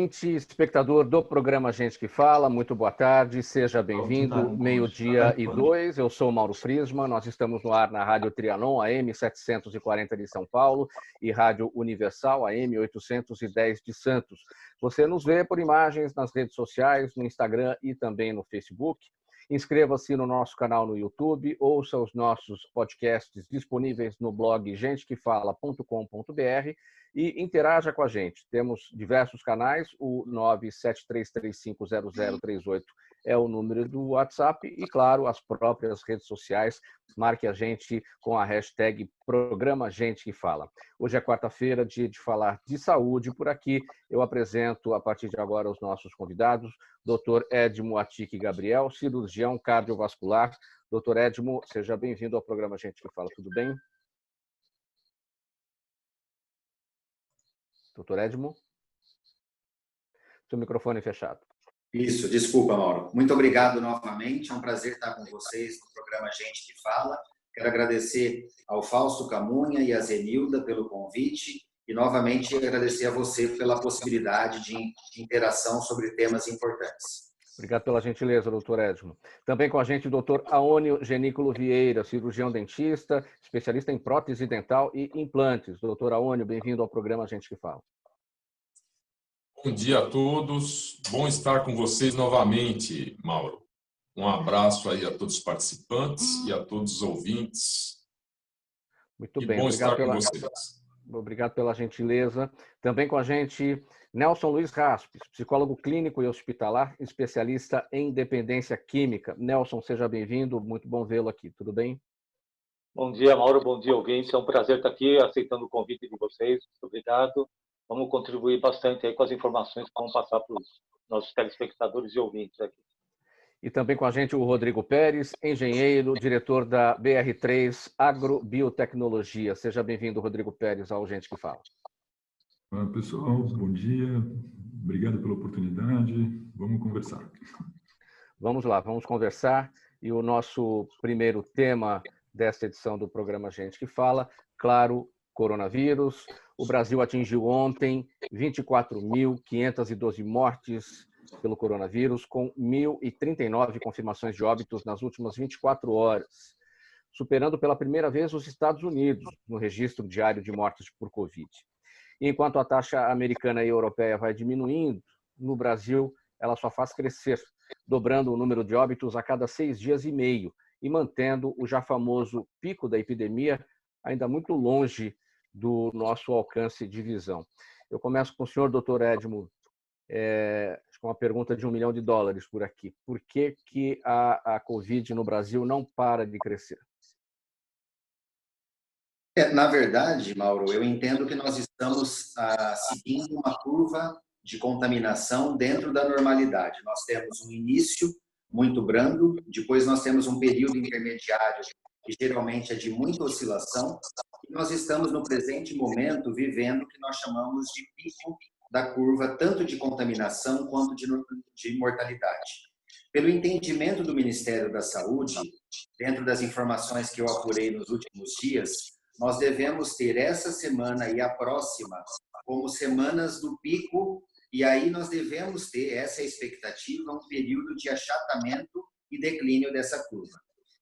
ouvinte, espectador do programa Gente que Fala, muito boa tarde, seja bem-vindo, 12:02, eu sou Mauro Friesman, nós estamos no ar na Rádio Trianon, AM 740 de São Paulo e Rádio Universal, AM 810 de Santos. Você nos vê por imagens nas redes sociais, no Instagram e também no Facebook. Inscreva-se no nosso canal no YouTube, ouça os nossos podcasts disponíveis no blog gentequefala.com.br e interaja com a gente. Temos diversos canais, o 973350038 é o número do WhatsApp e, claro, as próprias redes sociais. Marque a gente com a hashtag Programa Gente que Fala. Hoje é quarta-feira, dia de falar de saúde. Por aqui eu apresento, a partir de agora, os nossos convidados. Dr. Edmo Atique Gabriel, cirurgião cardiovascular. Dr. Edmo, seja bem-vindo ao programa Gente que Fala. Tudo bem? Dr. Edmo? Seu microfone fechado. Isso, desculpa, Mauro. Muito obrigado novamente, é um prazer estar com vocês no programa Gente que Fala. Quero agradecer ao Fausto Camunha e à Zenilda pelo convite e, novamente, agradecer a você pela possibilidade de interação sobre temas importantes. Obrigado pela gentileza, doutor Edmo. Também com a gente o doutor Aônio Genículo Vieira, cirurgião dentista, especialista em prótese dental e implantes. Doutor Aônio, bem-vindo ao programa Gente que Fala. Bom dia a todos, bom estar com vocês novamente, Mauro. Um abraço aí a todos os participantes e a todos os ouvintes. Muito bem, bom estar com vocês. Obrigado pela gentileza. Também com a gente, Nelson Luiz Raspes, psicólogo clínico e hospitalar, especialista em dependência química. Nelson, seja bem-vindo, muito bom vê-lo aqui, tudo bem? Bom dia, Mauro, bom dia, ouvintes. É um prazer estar aqui, aceitando o convite de vocês. Muito obrigado. Vamos contribuir bastante aí com as informações que vamos passar para os nossos telespectadores e ouvintes aqui. E também com a gente o Rodrigo Pérez, engenheiro, diretor da BR3 Agrobiotecnologia. Seja bem-vindo, Rodrigo Pérez, ao Gente que Fala. Olá, pessoal, bom dia. Obrigado pela oportunidade. Vamos conversar. Vamos lá, vamos conversar. E o nosso primeiro tema desta edição do programa Gente que Fala, claro, coronavírus. O Brasil atingiu ontem 24.512 mortes pelo coronavírus, com 1.039 confirmações de óbitos nas últimas 24 horas, superando pela primeira vez os Estados Unidos no registro diário de mortes por Covid. E enquanto a taxa americana e europeia vai diminuindo, no Brasil ela só faz crescer, dobrando o número de óbitos a cada 6 dias e meio e mantendo o já famoso pico da epidemia ainda muito longe do nosso alcance de visão. Eu começo com o senhor, doutor Edmo, com uma pergunta de $1 milhão por aqui. Por que a Covid no Brasil não para de crescer? Na verdade, Mauro, eu entendo que nós estamos seguindo uma curva de contaminação dentro da normalidade. Nós temos um início muito brando, depois nós temos um período intermediário que geralmente é de muita oscilação, e nós estamos no presente momento vivendo o que nós chamamos de pico da curva, tanto de contaminação quanto de mortalidade. Pelo entendimento do Ministério da Saúde, dentro das informações que eu apurei nos últimos dias, nós devemos ter essa semana e a próxima como semanas do pico, e aí nós devemos ter, essa expectativa, um período de achatamento e declínio dessa curva.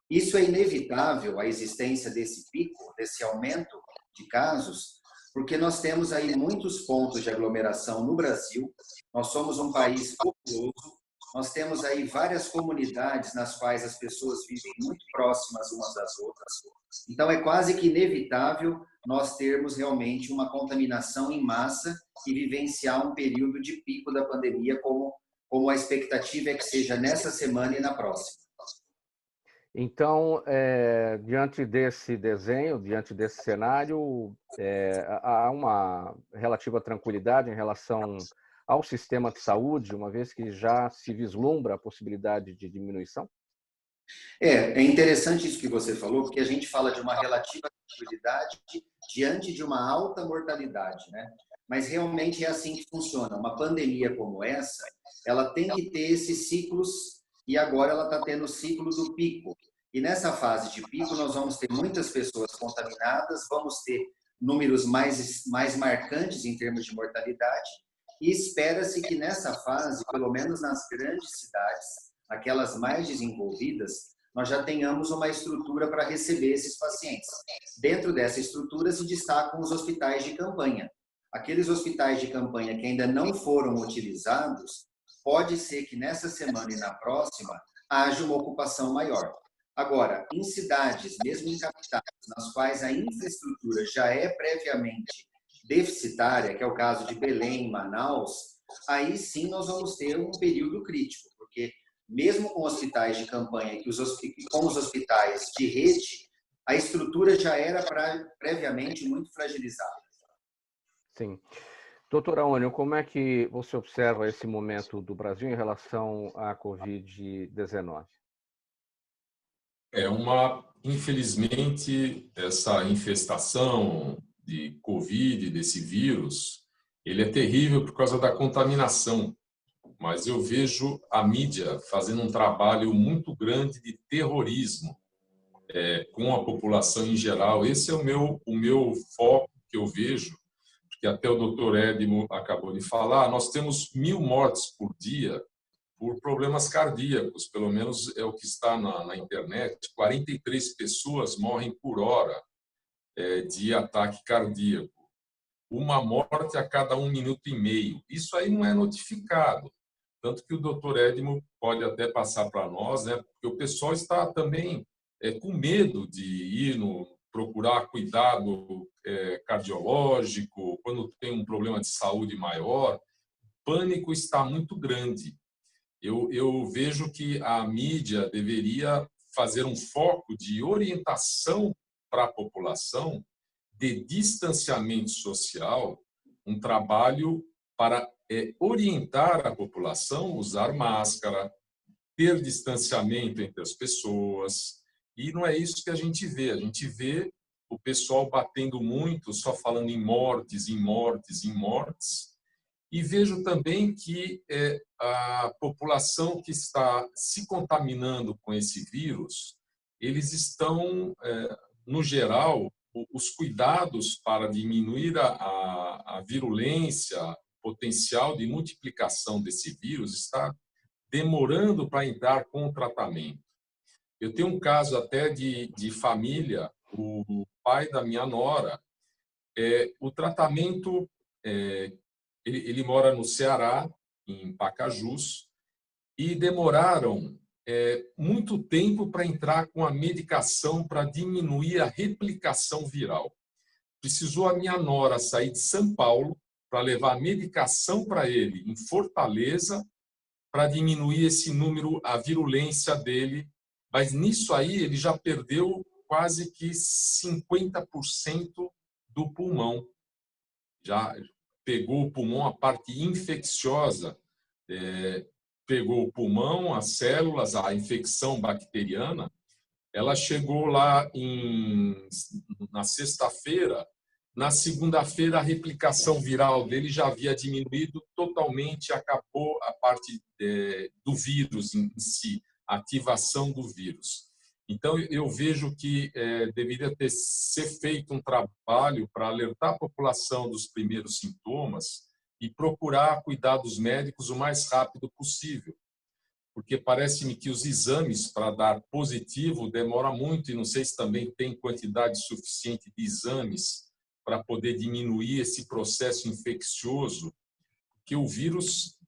Isso é inevitável, a existência desse pico, desse aumento de casos, porque nós temos aí muitos pontos de aglomeração no Brasil, nós somos um país populoso, nós temos aí várias comunidades nas quais as pessoas vivem muito próximas umas das outras, então é quase que inevitável nós termos realmente uma contaminação em massa e vivenciar um período de pico da pandemia, como a expectativa é que seja nessa semana e na próxima. Então, diante desse desenho, diante desse cenário, há uma relativa tranquilidade em relação ao sistema de saúde, uma vez que já se vislumbra a possibilidade de diminuição? É interessante isso que você falou, porque a gente fala de uma relativa tranquilidade diante de uma alta mortalidade, né? Mas realmente é assim que funciona. Uma pandemia como essa, ela tem que ter esses ciclos, e agora ela está tendo o ciclo do pico. E nessa fase de pico, nós vamos ter muitas pessoas contaminadas, vamos ter números mais marcantes em termos de mortalidade, e espera-se que nessa fase, pelo menos nas grandes cidades, aquelas mais desenvolvidas, nós já tenhamos uma estrutura para receber esses pacientes. Dentro dessa estrutura se destacam os hospitais de campanha. Aqueles hospitais de campanha que ainda não foram utilizados, pode ser que nessa semana e na próxima haja uma ocupação maior. Agora, em cidades, mesmo em capitais, nas quais a infraestrutura já é previamente deficitária, que é o caso de Belém, Manaus, aí sim nós vamos ter um período crítico, porque mesmo com hospitais de campanha e com os hospitais de rede, a estrutura já era previamente muito fragilizada. Sim. Doutor Aônio, como é que você observa esse momento do Brasil em relação à Covid-19? Infelizmente, essa infestação de Covid, desse vírus, ele é terrível por causa da contaminação. Mas eu vejo a mídia fazendo um trabalho muito grande de terrorismo com a população em geral. Esse é o meu foco que eu vejo, porque até o doutor Edmo acabou de falar, nós temos 1.000 mortes por dia por problemas cardíacos, pelo menos é o que está na internet. 43 pessoas morrem por hora de ataque cardíaco. Uma morte a cada 1 minuto e meio. Isso aí não é notificado. Tanto que o doutor Edmo pode até passar para nós, né? Porque o pessoal está também com medo de ir procurar cuidado cardiológico, quando tem um problema de saúde maior. O pânico está muito grande. Eu vejo que a mídia deveria fazer um foco de orientação para a população, de distanciamento social, um trabalho para orientar a população, usar máscara, ter distanciamento entre as pessoas. E não é isso que a gente vê. A gente vê o pessoal batendo muito, só falando em mortes, em mortes, em mortes. E vejo também que a população que está se contaminando com esse vírus, eles estão, no geral, os cuidados para diminuir a virulência, potencial de multiplicação desse vírus está demorando para entrar com o tratamento. Eu tenho um caso até de família, o pai da minha nora, o tratamento, ele mora no Ceará, em Pacajus, e demoraram muito tempo para entrar com a medicação para diminuir a replicação viral. Precisou a minha nora sair de São Paulo para levar a medicação para ele em Fortaleza para diminuir esse número, a virulência dele. Mas nisso aí ele já perdeu quase que 50% do pulmão. Já pegou o pulmão, a parte infecciosa, pegou o pulmão, as células, a infecção bacteriana. Ela chegou lá na sexta-feira. Na segunda-feira, a replicação viral dele já havia diminuído totalmente, acabou a parte do vírus em si, a ativação do vírus. Então, eu vejo que deveria ser feito um trabalho para alertar a população dos primeiros sintomas e procurar cuidados médicos o mais rápido possível. Porque parece-me que os exames para dar positivo demoram muito, e não sei se também tem quantidade suficiente de exames para poder diminuir esse processo infeccioso, que o vírus,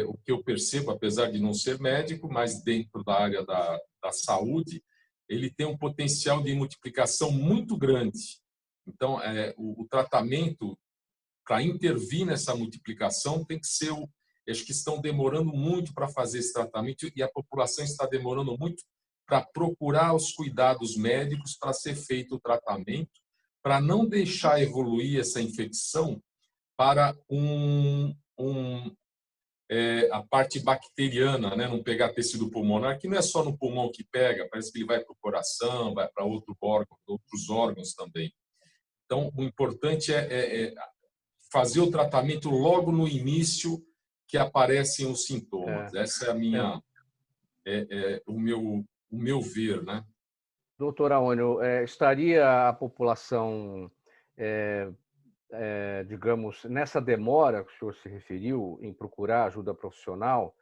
o que eu percebo, apesar de não ser médico, mas dentro da área da saúde, ele tem um potencial de multiplicação muito grande. Então, o tratamento para intervir nessa multiplicação tem que ser acho que estão demorando muito para fazer esse tratamento e a população está demorando muito para procurar os cuidados médicos para ser feito o tratamento, para não deixar evoluir essa infecção para a parte bacteriana, né? Não pegar tecido pulmonar, que não é só no pulmão que pega, parece que ele vai para o coração, vai para outros órgãos também. Então, o importante é fazer o tratamento logo no início que aparecem os sintomas. Essa é a minha, o meu ver, né? Doutor Aônio, estaria a população digamos, nessa demora que o senhor se referiu em procurar ajuda profissional,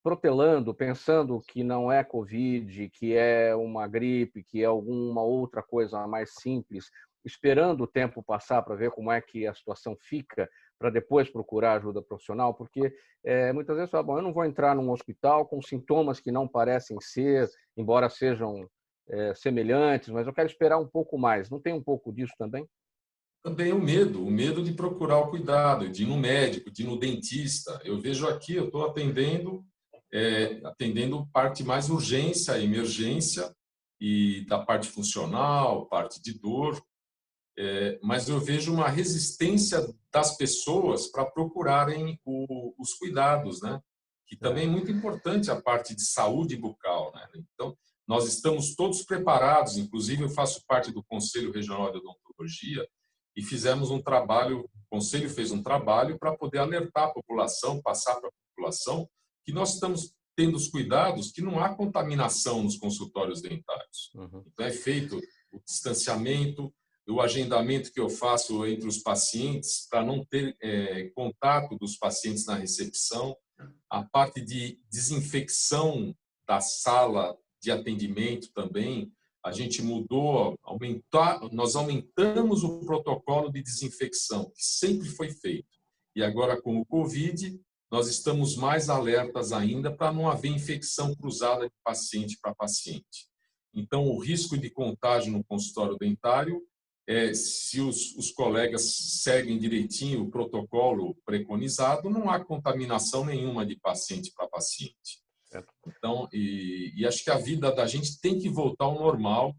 protelando, pensando que não é Covid, que é uma gripe, que é alguma outra coisa mais simples, esperando o tempo passar para ver como é que a situação fica, para depois procurar ajuda profissional, porque muitas vezes fala, bom, eu não vou entrar num hospital com sintomas que não parecem ser, embora sejam semelhantes, mas eu quero esperar um pouco mais. Não tem um pouco disso também? Também o medo de procurar o cuidado, de ir no médico, de ir no dentista. Eu vejo aqui, eu estou atendendo parte mais urgência, emergência, e da parte funcional, parte de dor, mas eu vejo uma resistência das pessoas para procurarem os cuidados, né? Que também é muito importante a parte de saúde bucal, né? Então, nós estamos todos preparados, inclusive eu faço parte do Conselho Regional de Odontologia, e fizemos um trabalho, o Conselho fez um trabalho para poder alertar a população, passar para a população, que nós estamos tendo os cuidados, que não há contaminação nos consultórios dentários. Então, é feito o distanciamento, o agendamento que eu faço entre os pacientes, para não ter contato dos pacientes na recepção, a parte de desinfecção da sala de atendimento também, a gente mudou, nós aumentamos o protocolo de desinfecção, que sempre foi feito. E agora, com o Covid, nós estamos mais alertas ainda para não haver infecção cruzada de paciente para paciente. Então, o risco de contágio no consultório dentário, se os colegas seguem direitinho o protocolo preconizado, não há contaminação nenhuma de paciente para paciente. Então, e acho que a vida da gente tem que voltar ao normal,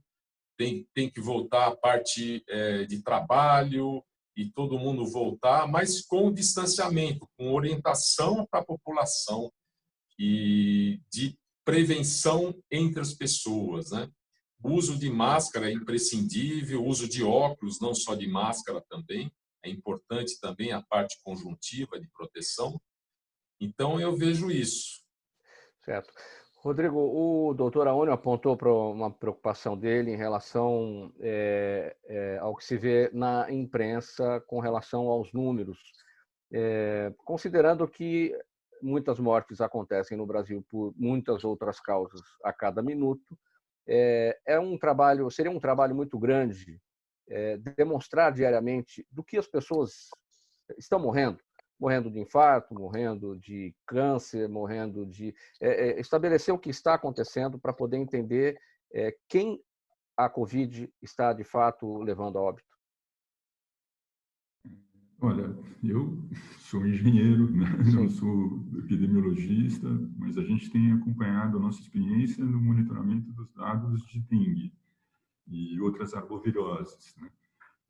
tem que voltar a parte de trabalho e todo mundo voltar, mas com distanciamento, com orientação para a população e de prevenção entre as pessoas, né? O uso de máscara é imprescindível, o uso de óculos, não só de máscara também, é importante também a parte conjuntiva de proteção. Então, eu vejo isso. Certo. Rodrigo, o doutor Aônio apontou para uma preocupação dele em relação ao que se vê na imprensa com relação aos números, considerando que muitas mortes acontecem no Brasil por muitas outras causas a cada minuto, seria um trabalho muito grande demonstrar diariamente do que as pessoas estão morrendo de infarto, morrendo de câncer, morrendo de... estabelecer o que está acontecendo para poder entender quem a Covid está, de fato, levando a óbito. Olha, eu sou engenheiro, né? Não sou epidemiologista, mas a gente tem acompanhado a nossa experiência no monitoramento dos dados de dengue e outras arboviroses, né?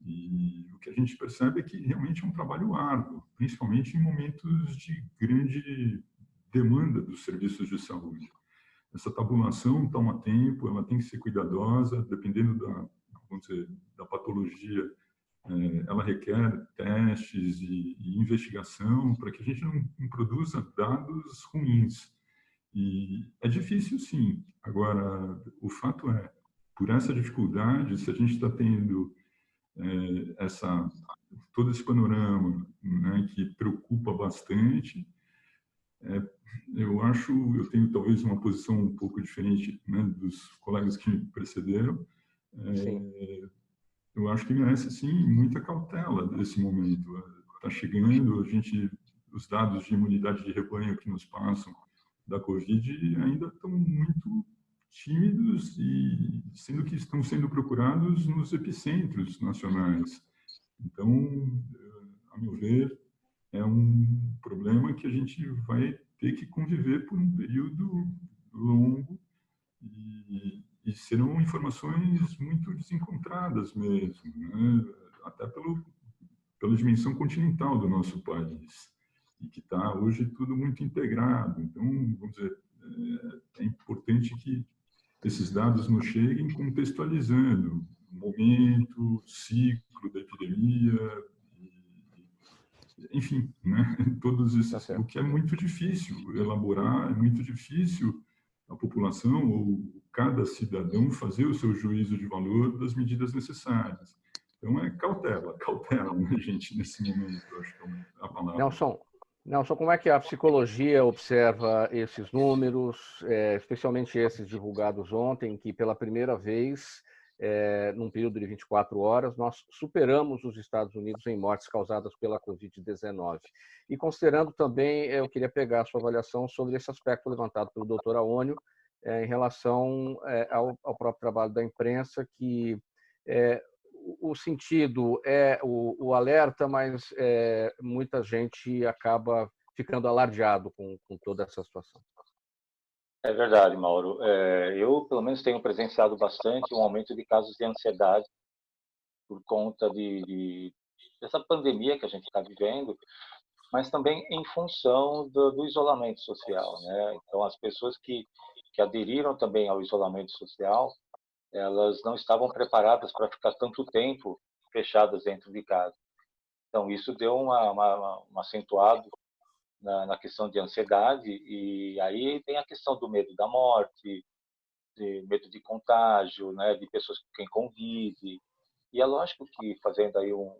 E o que a gente percebe é que realmente é um trabalho árduo, principalmente em momentos de grande demanda dos serviços de saúde. Essa tabulação toma tempo, ela tem que ser cuidadosa, dependendo da patologia, ela requer testes e investigação para que a gente não produza dados ruins. E é difícil, sim. Agora, o fato é, por essa dificuldade, se a gente está tendo todo esse panorama, né, que preocupa bastante, eu tenho talvez uma posição um pouco diferente, né, dos colegas que me precederam. Eu acho que merece sim muita cautela nesse momento. Está chegando, os dados de imunidade de rebanho que nos passam da Covid ainda estão muito tímidos e sendo que estão sendo procurados nos epicentros nacionais. Então, a meu ver, é um problema que a gente vai ter que conviver por um período longo e serão informações muito desencontradas mesmo, né? Até pela dimensão continental do nosso país, e que está hoje tudo muito integrado. Então, vamos dizer, é importante que esses dados nos cheguem contextualizando o momento, ciclo da epidemia, enfim, né? Todos esses, o que é muito difícil elaborar, é muito difícil a população ou cada cidadão fazer o seu juízo de valor das medidas necessárias. Então, cautela, né, gente, nesse momento, eu acho que é a palavra. Nelson, como é que a psicologia observa esses números, especialmente esses divulgados ontem, que pela primeira vez, num período de 24 horas, nós superamos os Estados Unidos em mortes causadas pela Covid-19? E considerando também, eu queria pegar a sua avaliação sobre esse aspecto levantado pelo doutor Aônio, em relação ao próprio trabalho da imprensa, que o sentido é o alerta, mas muita gente acaba ficando alardeado com toda essa situação. É verdade, Mauro. Eu, pelo menos, tenho presenciado bastante um aumento de casos de ansiedade por conta dessa pandemia que a gente está vivendo, mas também em função do isolamento social, né? Então, as pessoas que aderiram também ao isolamento social, elas não estavam preparadas para ficar tanto tempo fechadas dentro de casa. Então, isso deu um acentuado na questão de ansiedade, e aí tem a questão do medo da morte, de medo de contágio, né, de pessoas com quem convive. E é lógico que, fazendo aí um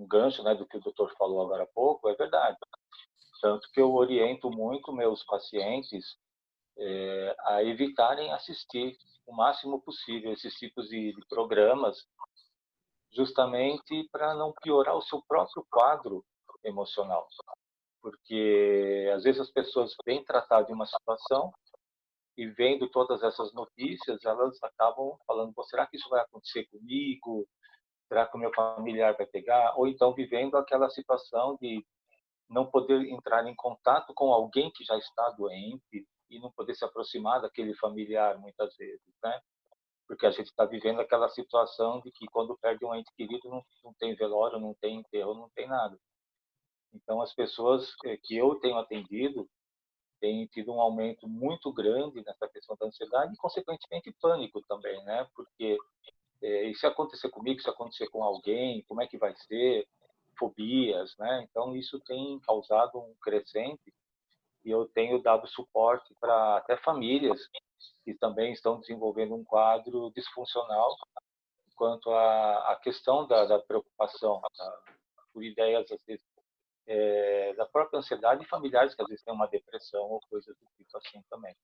gancho, né, do que o doutor falou agora há pouco, é verdade. Tanto que eu oriento muito meus pacientes a evitarem assistir o máximo possível esses tipos de programas, justamente para não piorar o seu próprio quadro emocional. Porque, às vezes, as pessoas vêm tratar de uma situação e, vendo todas essas notícias, elas acabam falando: será que isso vai acontecer comigo? Será que o meu familiar vai pegar? Ou então vivendo aquela situação de não poder entrar em contato com alguém que já está doente e não poder se aproximar daquele familiar, muitas vezes, né? Porque a gente está vivendo aquela situação de que, quando perde um ente querido, não tem velório, não tem enterro, não tem nada. Então, as pessoas que eu tenho atendido têm tido um aumento muito grande nessa questão da ansiedade e, consequentemente, pânico também, né? Porque e se acontecer comigo, se acontecer com alguém, como é que vai ser? Fobias, né? Então, isso tem causado um crescente, e eu tenho dado suporte para até famílias que também estão desenvolvendo um quadro disfuncional quanto à questão da preocupação, por ideias, às vezes, da própria ansiedade, e familiares que às vezes têm uma depressão ou coisas do tipo assim também.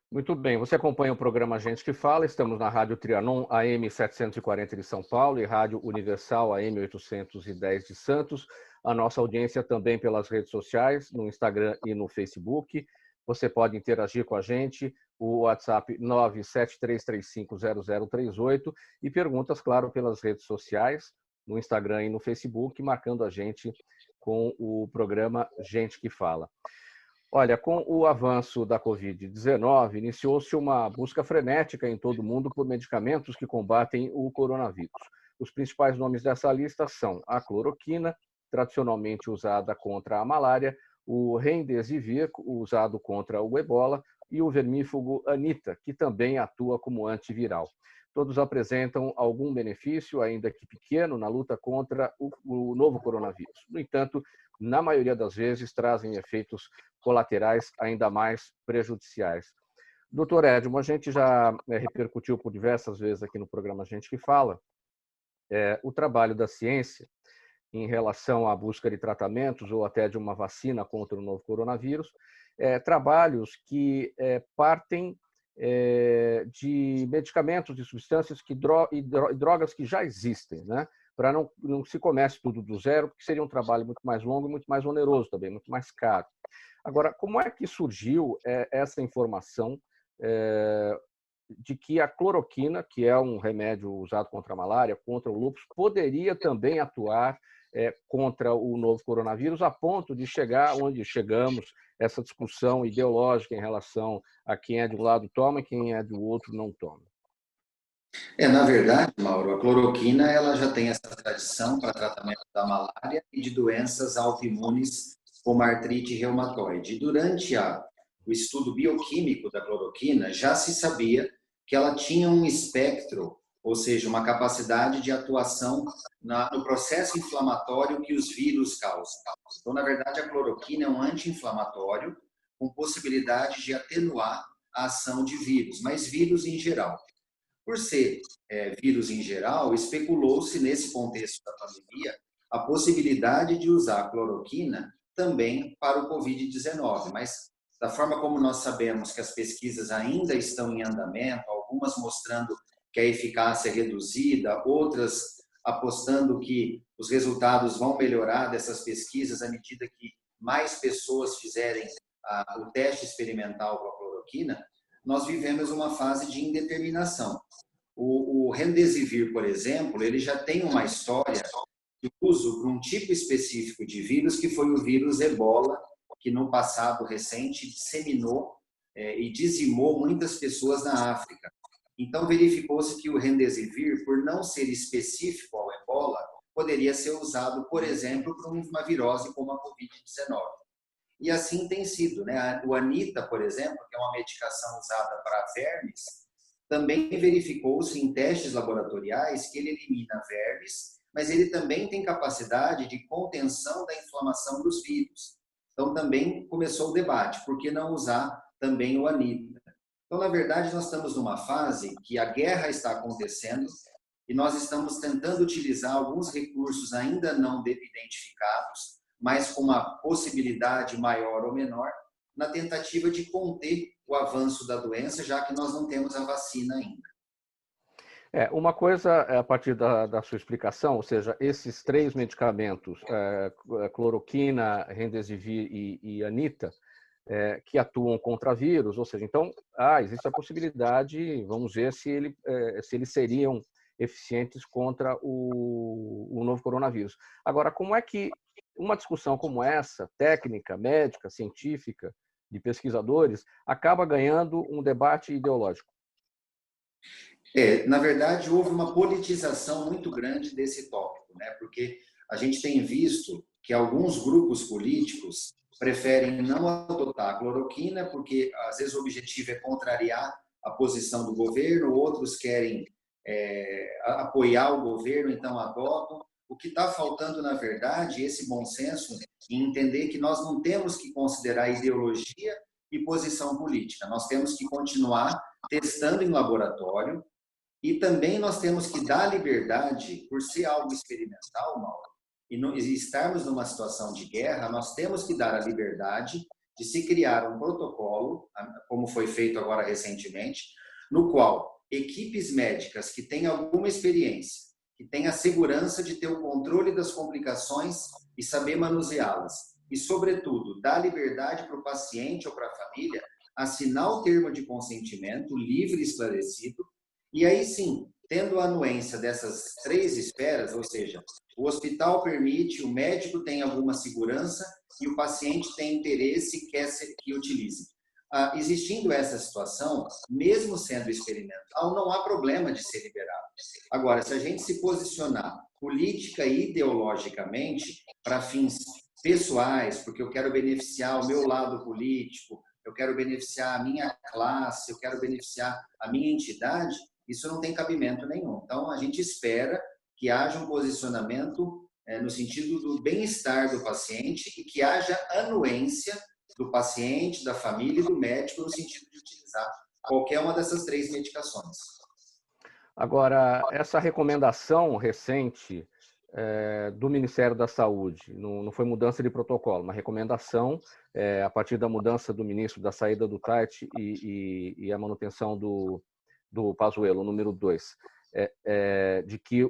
Muito bem, você acompanha o programa Gente que Fala, estamos na Rádio Trianon AM 740 de São Paulo e Rádio Universal AM 810 de Santos. A nossa audiência também pelas redes sociais, no Instagram e no Facebook. Você pode interagir com a gente, o WhatsApp 973350038, e perguntas, claro, pelas redes sociais, no Instagram e no Facebook, marcando a gente com o programa Gente que Fala. Olha, com o avanço da Covid-19, iniciou-se uma busca frenética em todo o mundo por medicamentos que combatem o coronavírus. Os principais nomes dessa lista são a cloroquina, tradicionalmente usada contra a malária, o remdesivir, usado contra o ebola, e o vermífugo Anita, que também atua como antiviral. Todos apresentam algum benefício, ainda que pequeno, na luta contra o novo coronavírus. No entanto, na maioria das vezes, trazem efeitos colaterais ainda mais prejudiciais. Doutor Edmo, a gente já repercutiu por diversas vezes aqui no programa Gente que Fala o trabalho da ciência em relação à busca de tratamentos ou até de uma vacina contra o novo coronavírus, trabalhos que partem de medicamentos, de substâncias e drogas que já existem, né? Para não se comece tudo do zero, porque seria um trabalho muito mais longo e muito mais oneroso também, muito mais caro. Agora, como é que surgiu essa informação de que a cloroquina, que é um remédio usado contra a malária, contra o lúpus, poderia também atuar contra o novo coronavírus, a ponto de chegar onde chegamos, essa discussão ideológica em relação a quem é de um lado toma e quem é do outro não toma? Na verdade, Mauro, a cloroquina ela já tem essa tradição para tratamento da malária e de doenças autoimunes como artrite reumatoide. E durante o estudo bioquímico da cloroquina, já se sabia que ela tinha um espectro, ou seja, uma capacidade de atuação no processo inflamatório que os vírus causam. Então, na verdade, a cloroquina é um anti-inflamatório com possibilidade de atenuar a ação de vírus, mas vírus em geral. Por ser vírus em geral, especulou-se nesse contexto da pandemia a possibilidade de usar a cloroquina também para o Covid-19, mas da forma como nós sabemos que as pesquisas ainda estão em andamento, algumas mostrando que a eficácia é reduzida, outras apostando que os resultados vão melhorar dessas pesquisas à medida que mais pessoas fizerem o teste experimental com a cloroquina, nós vivemos uma fase de indeterminação. O Remdesivir, por exemplo, ele já tem uma história de uso para um tipo específico de vírus, que foi o vírus Ebola, que no passado recente disseminou e dizimou muitas pessoas na África. Então, verificou-se que o Remdesivir, por não ser específico ao Ebola, poderia ser usado, por exemplo, para uma virose como a Covid-19. E assim tem sido, né? O Anita, por exemplo, que é uma medicação usada para vermes, também verificou-se em testes laboratoriais que ele elimina vermes, mas ele também tem capacidade de contenção da inflamação dos vírus. Então, também começou o debate, por que não usar também o Anita? Então, na verdade, nós estamos numa fase que a guerra está acontecendo e nós estamos tentando utilizar alguns recursos ainda não identificados, mas com uma possibilidade maior ou menor, na tentativa de conter o avanço da doença, já que nós não temos a vacina ainda. Uma coisa, a partir da sua explicação, ou seja, esses 3 medicamentos, cloroquina, Remdesivir e Anita, que atuam contra vírus, ou seja, então, existe a possibilidade, vamos ver se eles seriam eficientes contra o novo coronavírus. Agora, como é que uma discussão como essa, técnica, médica, científica, de pesquisadores, acaba ganhando um debate ideológico? Na verdade, houve uma politização muito grande desse tópico, né? Porque a gente tem visto que alguns grupos políticos preferem não adotar a cloroquina, porque às vezes o objetivo é contrariar a posição do governo, outros querem apoiar o governo, então adotam. O que está faltando, na verdade, esse bom senso em entender que nós não temos que considerar ideologia e posição política. Nós temos que continuar testando em laboratório e também nós temos que dar liberdade, por ser algo experimental, Mauro, e estarmos numa situação de guerra, nós temos que dar a liberdade de se criar um protocolo, como foi feito agora recentemente, no qual equipes médicas que têm alguma experiência, que têm a segurança de ter o controle das complicações e saber manuseá-las, e, sobretudo, dar liberdade para o paciente ou para a família assinar o termo de consentimento livre e esclarecido, e aí sim, tendo a anuência dessas 3 esferas, ou seja, o hospital permite, o médico tem alguma segurança e o paciente tem interesse e quer que utilize. Existindo essa situação, mesmo sendo experimental, não há problema de ser liberado. Agora, se a gente se posicionar política e ideologicamente para fins pessoais, porque eu quero beneficiar o meu lado político, eu quero beneficiar a minha classe, eu quero beneficiar a minha entidade, isso não tem cabimento nenhum. Então, a gente espera que haja um posicionamento no sentido do bem-estar do paciente e que haja anuência do paciente, da família e do médico no sentido de utilizar qualquer uma dessas 3 medicações. Agora, essa recomendação recente do Ministério da Saúde, não foi mudança de protocolo, uma recomendação a partir da mudança do ministro, da saída do Tait e a manutenção do Pazuello, número 2, de que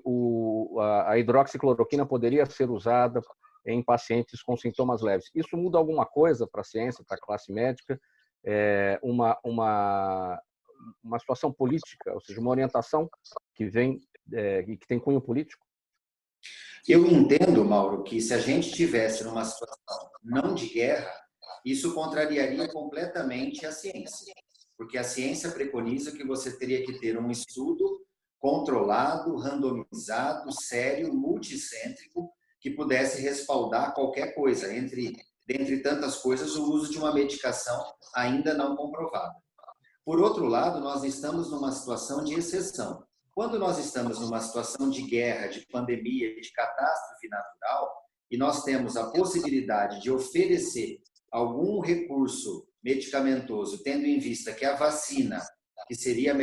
a hidroxicloroquina poderia ser usada em pacientes com sintomas leves. Isso muda alguma coisa para a ciência, para a classe médica? Uma situação política, ou seja, uma orientação que vem e que tem cunho político? Eu entendo, Mauro, que se a gente estivesse numa situação não de guerra, isso contrariaria completamente a ciência, porque a ciência preconiza que você teria que ter um estudo controlado, randomizado, sério, multicêntrico, que pudesse respaldar qualquer coisa, dentre tantas coisas, o uso de uma medicação ainda não comprovada. Por outro lado, nós estamos numa situação de exceção. Quando nós estamos numa situação de guerra, de pandemia, de catástrofe natural, e nós temos a possibilidade de oferecer algum recurso medicamentoso, tendo em vista que a vacina que seria a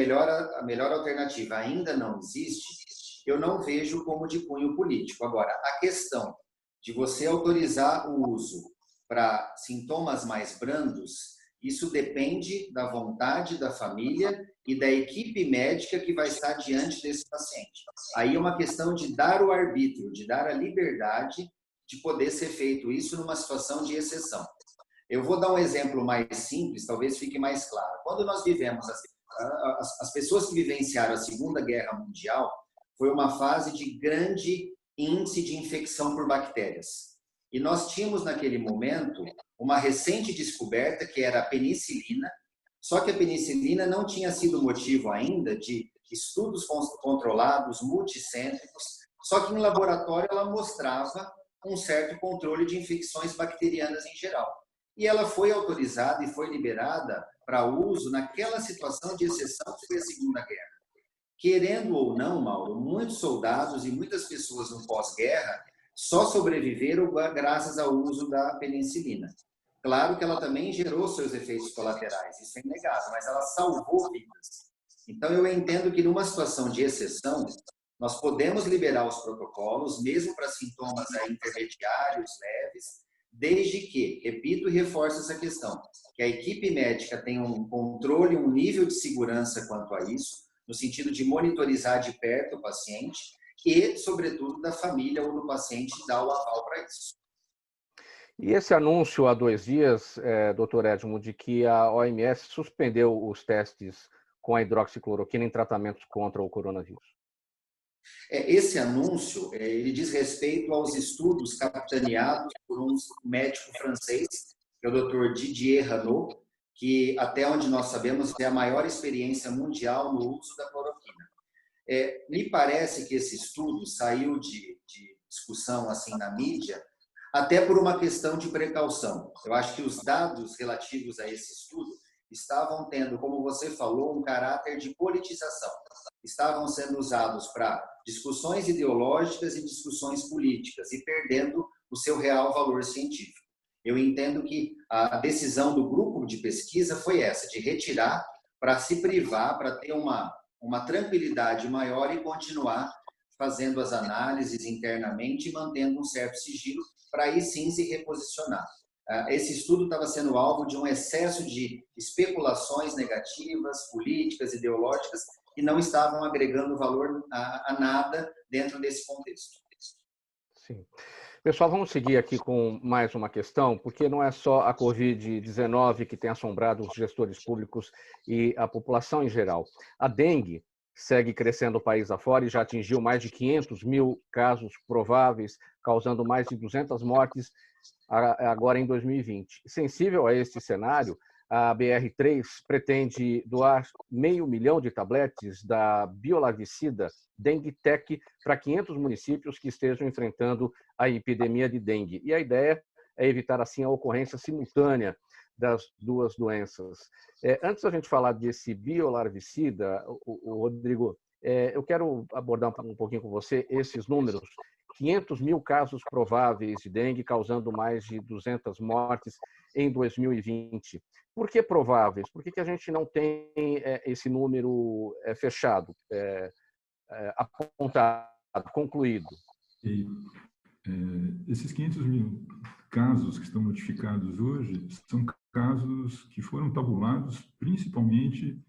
melhor alternativa, ainda não existe, eu não vejo como de cunho político. Agora, a questão de você autorizar o uso para sintomas mais brandos, isso depende da vontade da família e da equipe médica que vai estar diante desse paciente. Aí é uma questão de dar o arbítrio, de dar a liberdade de poder ser feito isso numa situação de exceção. Eu vou dar um exemplo mais simples, talvez fique mais claro. Quando nós vivemos, as pessoas que vivenciaram a Segunda Guerra Mundial, foi uma fase de grande índice de infecção por bactérias. E nós tínhamos, naquele momento, uma recente descoberta, que era a penicilina, só que a penicilina não tinha sido motivo ainda de estudos controlados, multicêntricos, só que em laboratório ela mostrava um certo controle de infecções bacterianas em geral. E ela foi autorizada e foi liberada para uso naquela situação de exceção que foi a Segunda Guerra. Querendo ou não, Mauro, muitos soldados e muitas pessoas no pós-guerra só sobreviveram graças ao uso da penicilina. Claro que ela também gerou seus efeitos colaterais, isso é inegável, mas ela salvou vidas. Então, eu entendo que numa situação de exceção, nós podemos liberar os protocolos, mesmo para sintomas intermediários, leves, desde que, repito e reforço essa questão, que a equipe médica tenha um controle, um nível de segurança quanto a isso, no sentido de monitorizar de perto o paciente e, sobretudo, da família ou do paciente dar o aval para isso. E esse anúncio há 2 dias, doutor Edmo, de que a OMS suspendeu os testes com a hidroxicloroquina em tratamentos contra o coronavírus? Esse anúncio, ele diz respeito aos estudos capitaneados por um médico francês, que é o Dr. Didier Ranaud, que, até onde nós sabemos, é a maior experiência mundial no uso da cloroquina. Me parece que esse estudo saiu de discussão assim na mídia, até por uma questão de precaução. Eu acho que os dados relativos a esse estudo estavam tendo, como você falou, um caráter de politização. Estavam sendo usados para discussões ideológicas e discussões políticas e perdendo o seu real valor científico. Eu entendo que a decisão do grupo de pesquisa foi essa, de retirar para se privar, para ter uma tranquilidade maior e continuar fazendo as análises internamente e mantendo um certo sigilo para aí sim se reposicionar. Esse estudo estava sendo alvo de um excesso de especulações negativas, políticas, ideológicas, que não estavam agregando valor a nada dentro desse contexto. Sim. Pessoal, vamos seguir aqui com mais uma questão, porque não é só a Covid-19 que tem assombrado os gestores públicos e a população em geral. A dengue segue crescendo o país afora e já atingiu mais de 500 mil casos prováveis, causando mais de 200 mortes agora em 2020. Sensível a este cenário, a BR3 pretende doar 500 mil de tabletes da biolarvicida Dengue Tec para 500 municípios que estejam enfrentando a epidemia de dengue. E a ideia é evitar, assim, a ocorrência simultânea das duas doenças. Antes da gente falar desse biolarvicida, o Rodrigo, eu quero abordar um pouquinho com você esses números. 500 mil casos prováveis de dengue, causando mais de 200 mortes em 2020. Por que prováveis? Por que a gente não tem esse número fechado, apontado, concluído? Esses 500 mil casos que estão notificados hoje são casos que foram tabulados principalmente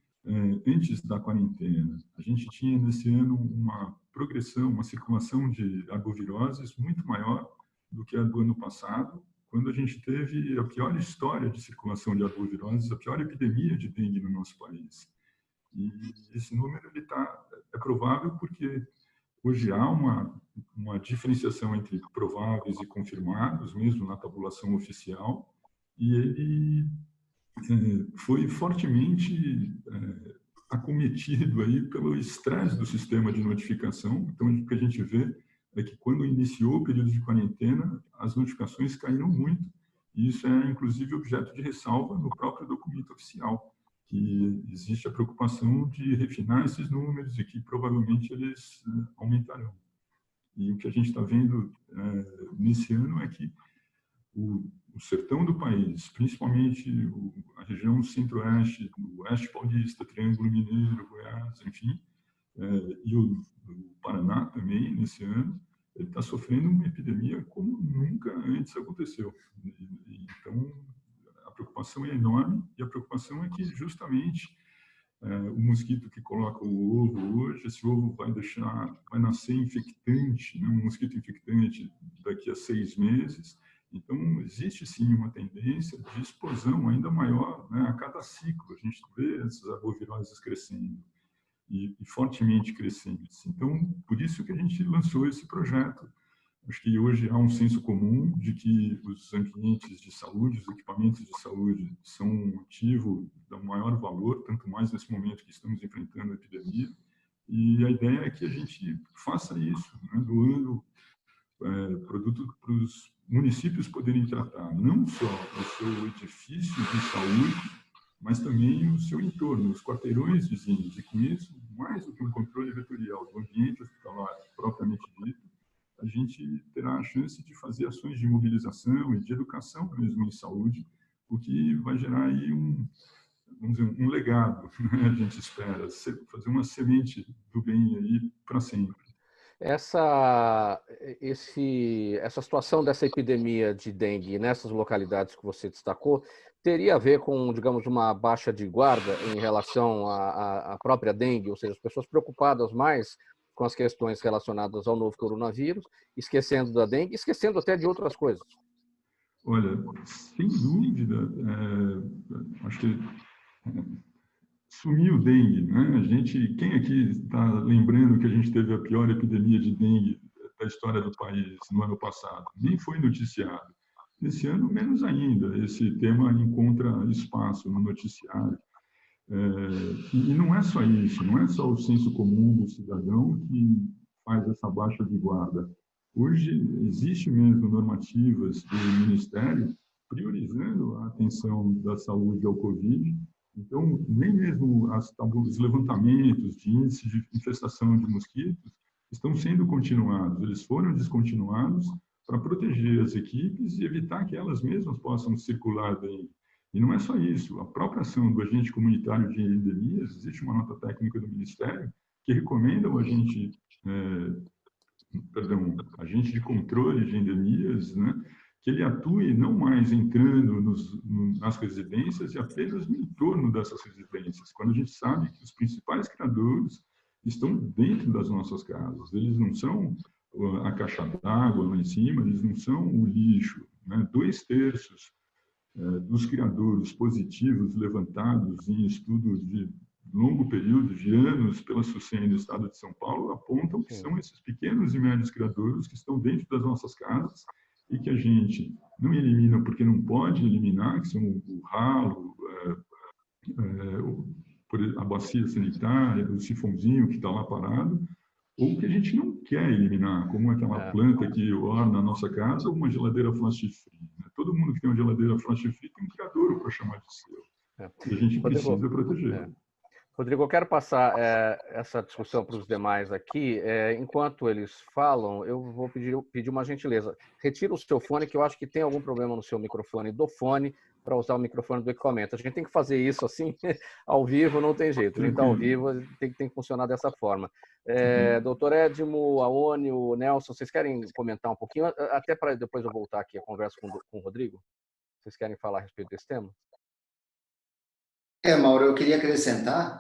antes da quarentena. A gente tinha nesse ano uma progressão, uma circulação de arboviroses muito maior do que a do ano passado, quando a gente teve a pior história de circulação de arboviroses, a pior epidemia de dengue no nosso país. E esse número é provável porque hoje há uma diferenciação entre prováveis e confirmados, mesmo na tabulação oficial, e ele foi fortemente acometido aí pelo estresse do sistema de notificação. Então, o que a gente vê é que quando iniciou o período de quarentena, as notificações caíram muito, e isso é, inclusive, objeto de ressalva no próprio documento oficial, que existe a preocupação de refinar esses números e que provavelmente eles aumentarão. E o que a gente está vendo nesse ano é que o sertão do país, principalmente a região centro-oeste, o oeste paulista, Triângulo Mineiro, Goiás, enfim, e o Paraná também, nesse ano, ele está sofrendo uma epidemia como nunca antes aconteceu. Então, a preocupação é enorme, e a preocupação é que justamente o mosquito que coloca o ovo hoje, esse ovo vai nascer infectante, né? Um mosquito infectante daqui a 6 meses. Então, existe sim uma tendência de explosão ainda maior, né? A cada ciclo. A gente vê essas arboviroses crescendo e fortemente crescentes. Então, por isso que a gente lançou esse projeto. Acho que hoje há um senso comum de que os ambientes de saúde, os equipamentos de saúde são um ativo de maior valor, tanto mais nesse momento que estamos enfrentando a epidemia. E a ideia é que a gente faça isso, né, doando produto para os municípios poderem tratar não só o seu edifício de saúde, mas também o seu entorno, os quarteirões vizinhos. E com isso, mais do que um controle vetorial do ambiente hospitalar propriamente dito, a gente terá a chance de fazer ações de mobilização e de educação mesmo em saúde, o que vai gerar aí vamos dizer, um legado, né? A gente espera fazer uma semente do bem aí para sempre. Essa situação dessa epidemia de dengue nessas localidades que você destacou teria a ver com, digamos, uma baixa de guarda em relação à própria dengue, ou seja, as pessoas preocupadas mais com as questões relacionadas ao novo coronavírus, esquecendo da dengue, esquecendo até de outras coisas. Olha, sem dúvida, acho que sumiu o dengue, né? Quem aqui está lembrando que a gente teve a pior epidemia de dengue da história do país no ano passado? Nem foi noticiado. Esse ano, menos ainda, esse tema encontra espaço no noticiário. E não é só isso, não é só o senso comum do cidadão que faz essa baixa de guarda. Hoje, existe mesmo normativas do Ministério priorizando a atenção da saúde ao Covid. Então, nem mesmo os levantamentos de índice de infestação de mosquitos estão sendo continuados. Eles foram descontinuados para proteger as equipes e evitar que elas mesmas possam circular dengue. E não é só isso. A própria ação do agente comunitário de endemias, existe uma nota técnica do Ministério que recomenda ao agente de controle de endemias, né, que ele atue não mais entrando nas residências e apenas no entorno dessas residências, quando a gente sabe que os principais criadores estão dentro das nossas casas. Eles não são a caixa d'água lá em cima, eles não são o lixo, né? 2/3 dos criadores positivos levantados em estudos de longo período, de anos, pela SUSEM do Estado de São Paulo, apontam que são esses pequenos e médios criadores que estão dentro das nossas casas e que a gente não elimina porque não pode eliminar, que são o ralo, a bacia sanitária, o sifãozinho que está lá parado, ou que a gente não quer eliminar, como aquela planta que orna a nossa casa, ou uma geladeira flash free. Né? Todo mundo que tem uma geladeira flash free tem um criadouro para chamar de seu. E a gente precisa proteger. Rodrigo, eu quero passar essa discussão para os demais aqui. Enquanto eles falam, eu vou pedir uma gentileza. Retira o seu fone, que eu acho que tem algum problema no seu microfone do fone, para usar o microfone do equipamento. A gente tem que fazer isso assim, ao vivo, não tem jeito. A gente está ao vivo, tem que funcionar dessa forma. Doutor Edmo, Aone, o Nelson, vocês querem comentar um pouquinho? Até para depois eu voltar aqui a conversa com o Rodrigo? Vocês querem falar a respeito desse tema? Mauro, eu queria acrescentar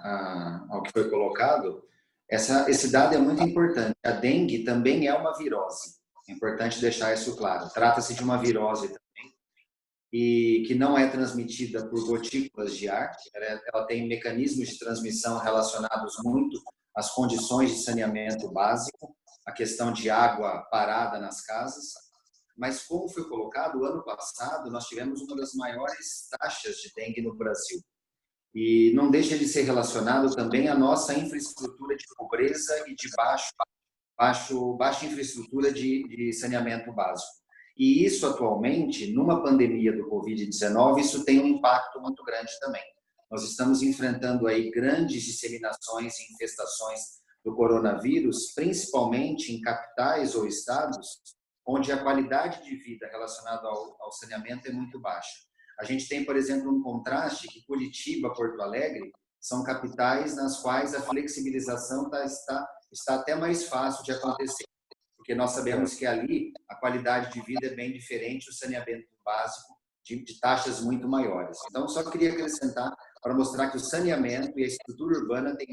ao que foi colocado, esse dado é muito importante. A dengue também é uma virose. É importante deixar isso claro. Trata-se de uma virose também, e que não é transmitida por gotículas de ar. Ela tem mecanismos de transmissão relacionados muito às condições de saneamento básico, a questão de água parada nas casas. Mas, como foi colocado, o ano passado nós tivemos uma das maiores taxas de dengue no Brasil. E não deixa de ser relacionado também à nossa infraestrutura de pobreza e de baixa infraestrutura de saneamento básico. E isso, atualmente, numa pandemia do Covid-19, isso tem um impacto muito grande também. Nós estamos enfrentando aí grandes disseminações e infestações do coronavírus, principalmente em capitais ou estados onde a qualidade de vida relacionada ao saneamento é muito baixa. A gente tem, por exemplo, um contraste que Curitiba, Porto Alegre, são capitais nas quais a flexibilização está até mais fácil de acontecer, porque nós sabemos que ali a qualidade de vida é bem diferente, o saneamento básico de taxas muito maiores. Então, só queria acrescentar para mostrar que o saneamento e a estrutura urbana têm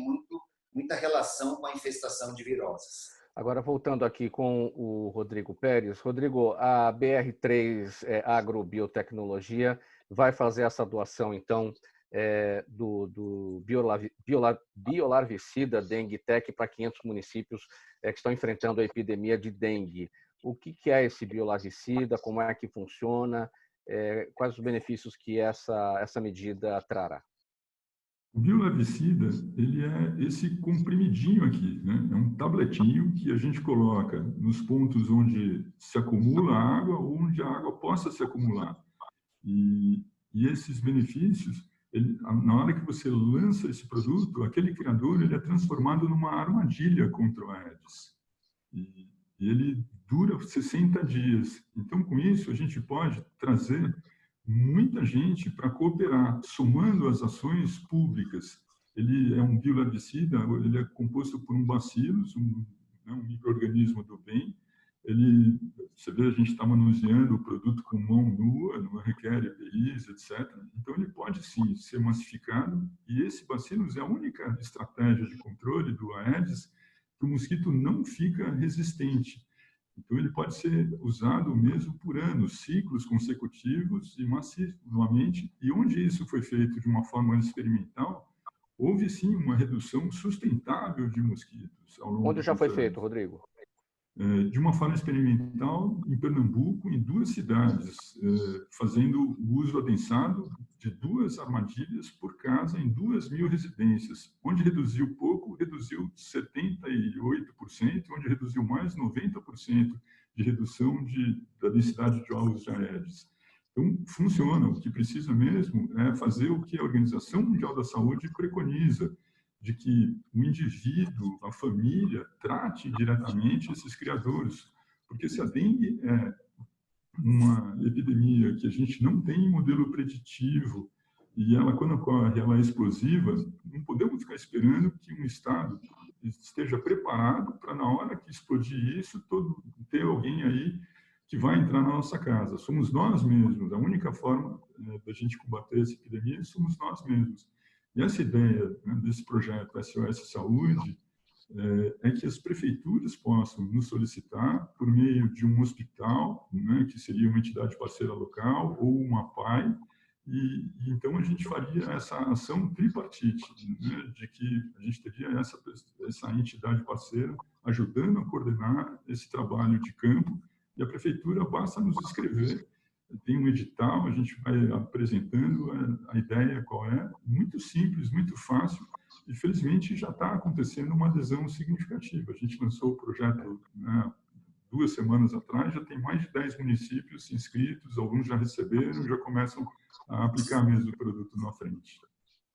muita relação com a infestação de viroses. Agora, voltando aqui com o Rodrigo Pérez. Rodrigo, a BR3 Agrobiotecnologia vai fazer essa doação, então, do biolarvicida Dengue Tech para 500 municípios que estão enfrentando a epidemia de dengue. O que é esse biolarvicida? Como é que funciona? Quais os benefícios que essa medida trará? O biolarvicida, ele é esse comprimidinho aqui, né? É um tabletinho que a gente coloca nos pontos onde se acumula água ou onde a água possa se acumular. E esses benefícios, na hora que você lança esse produto, aquele criador ele é transformado numa armadilha contra o Aedes. E ele dura 60 dias. Então, com isso, a gente pode trazer muita gente para cooperar, somando as ações públicas. Ele é um biolarvicida, ele é composto por um bacillus, um micro-organismo do bem. Você vê, a gente está manuseando o produto com mão nua, não requer EPIs, etc. Então, ele pode, sim, ser massificado. E esse bacillus é a única estratégia de controle do Aedes que o mosquito não fica resistente. Então, ele pode ser usado mesmo por anos, ciclos consecutivos e massivamente. E onde isso foi feito de uma forma experimental, houve sim uma redução sustentável de mosquitos ao longo Onde já foi dos feito, anos. Rodrigo? De uma forma experimental em Pernambuco, em 2 cidades, fazendo o uso adensado de 2 armadilhas por casa em 2.000 residências. Onde reduziu pouco, reduziu 78%, onde reduziu mais, 90% de redução da densidade de ovos de Aedes. Então, funciona. O que precisa mesmo é fazer o que a Organização Mundial da Saúde preconiza, de que o indivíduo, a família, trate diretamente esses criadores. Porque se a dengue é uma epidemia que a gente não tem modelo preditivo e ela, quando ocorre, ela é explosiva, não podemos ficar esperando que um Estado esteja preparado para, na hora que explodir isso, ter alguém aí que vai entrar na nossa casa. Somos nós mesmos. A única forma da gente combater essa epidemia somos nós mesmos. E essa ideia, né, desse projeto SOS Saúde é que as prefeituras possam nos solicitar por meio de um hospital, né, que seria uma entidade parceira local, ou uma PAI, e então a gente faria essa ação tripartite, né, de que a gente teria essa entidade parceira ajudando a coordenar esse trabalho de campo, e a prefeitura basta nos escrever. Tem um edital, a gente vai apresentando a ideia qual é, muito simples, muito fácil, e felizmente já está acontecendo uma adesão significativa. A gente lançou o projeto, né, 2 semanas atrás, já tem mais de 10 municípios inscritos, alguns já receberam, já começam a aplicar mesmo o produto na frente.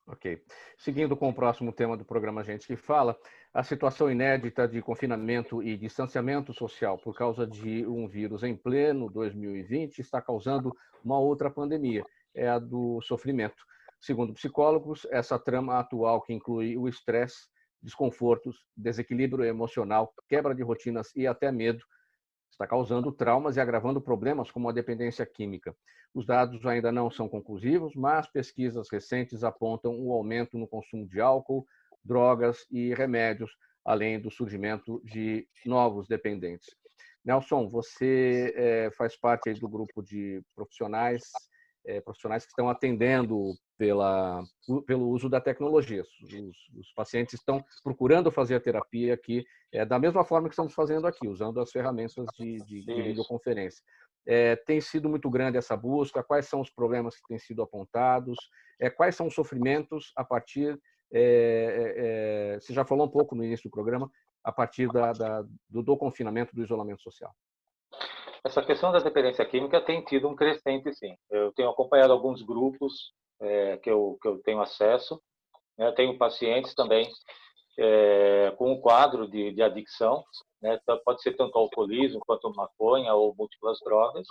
Ok. Seguindo com o próximo tema do programa Gente que Fala, a situação inédita de confinamento e distanciamento social por causa de um vírus em pleno 2020 está causando uma outra pandemia, é a do sofrimento. Segundo psicólogos, essa trama atual que inclui o estresse, desconfortos, desequilíbrio emocional, quebra de rotinas e até medo, está causando traumas e agravando problemas como a dependência química. Os dados ainda não são conclusivos, mas pesquisas recentes apontam o aumento no consumo de álcool, drogas e remédios, além do surgimento de novos dependentes. Nelson, você faz parte aí do grupo de profissionais que estão atendendo pelo uso da tecnologia. Os pacientes estão procurando fazer a terapia aqui da mesma forma que estamos fazendo aqui, usando as ferramentas de videoconferência. Tem sido muito grande essa busca? Quais são os problemas que têm sido apontados? Quais são os sofrimentos a partir... você já falou um pouco no início do programa, a partir do confinamento, do isolamento social. Essa questão da dependência química tem tido um crescente, sim. Eu tenho acompanhado alguns grupos que eu tenho acesso, né? Tenho pacientes também com um quadro de adicção, né? Pode ser tanto alcoolismo quanto maconha ou múltiplas drogas.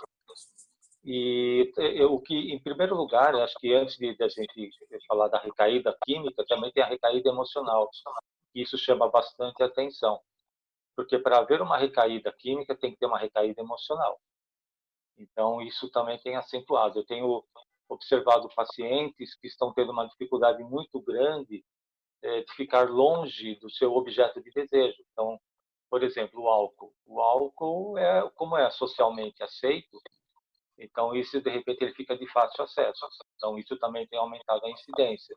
E o que, em primeiro lugar, eu acho que antes de a gente falar da recaída química, também tem a recaída emocional. Isso chama bastante atenção, porque para haver uma recaída química tem que ter uma recaída emocional. Então, isso também tem acentuado. Eu tenho observado pacientes que estão tendo uma dificuldade muito grande de ficar longe do seu objeto de desejo. Então, por exemplo, o álcool. O álcool, como é socialmente aceito, então isso, de repente, ele fica de fácil acesso. Então, isso também tem aumentado a incidência.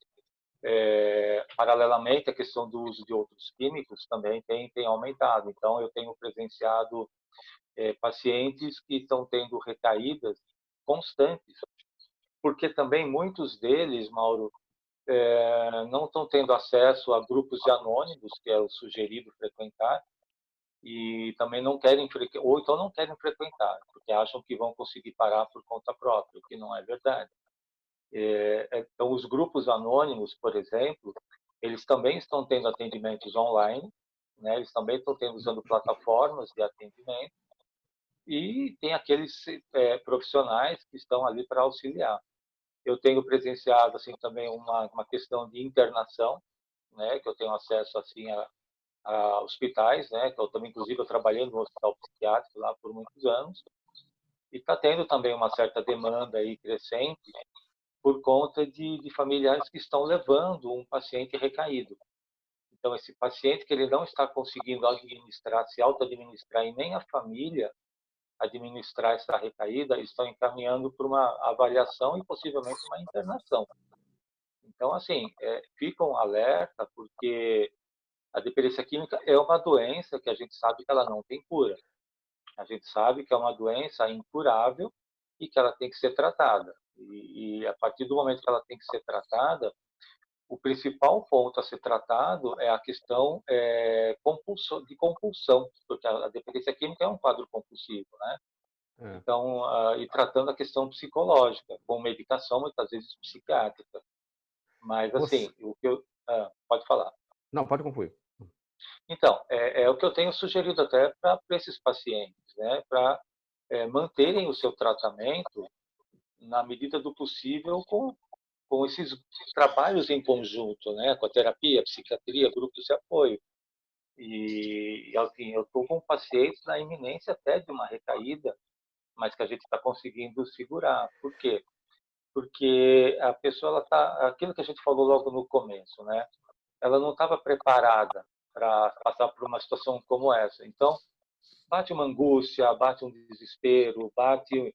Paralelamente, a questão do uso de outros químicos também tem aumentado. Então, eu tenho presenciado pacientes que estão tendo recaídas constantes, porque também muitos deles, Mauro, não estão tendo acesso a grupos de anônimos, que é o sugerido frequentar, e também não querem ou então não querem frequentar, porque acham que vão conseguir parar por conta própria, o que não é verdade. Então, os grupos anônimos, por exemplo, eles também estão tendo atendimentos online, né? Eles também estão usando plataformas de atendimento, e tem aqueles profissionais que estão ali para auxiliar. Eu tenho presenciado assim também uma questão de internação, né? Que eu tenho acesso assim a hospitais, né? Que eu também, inclusive, eu trabalhei no hospital psiquiátrico lá por muitos anos, e está tendo também uma certa demanda aí crescente por conta de familiares que estão levando um paciente recaído. Então, esse paciente que ele não está conseguindo administrar, se auto-administrar, e nem a família administrar essa recaída, estão encaminhando para uma avaliação e possivelmente uma internação. Então, assim, ficam alerta, porque a dependência química é uma doença que a gente sabe que ela não tem cura. A gente sabe que é uma doença incurável e que ela tem que ser tratada. E a partir do momento que ela tem que ser tratada, o principal ponto a ser tratado é a questão de compulsão, porque a dependência química é um quadro compulsivo, né? Então, e tratando a questão psicológica, com medicação, muitas vezes psiquiátrica. Mas, assim, o que eu... pode falar. Não, pode concluir. Então, é o que eu tenho sugerido até para esses pacientes, né? Para manterem o seu tratamento, na medida do possível, com esses trabalhos em conjunto, né? Com a terapia, a psiquiatria, grupos de apoio. E assim, eu estou com pacientes na iminência até de uma recaída, mas que a gente está conseguindo segurar. Por quê? Porque a pessoa, ela tá, aquilo que a gente falou logo no começo, né? Ela não estava preparada para passar por uma situação como essa. Então, bate uma angústia, bate um desespero, bate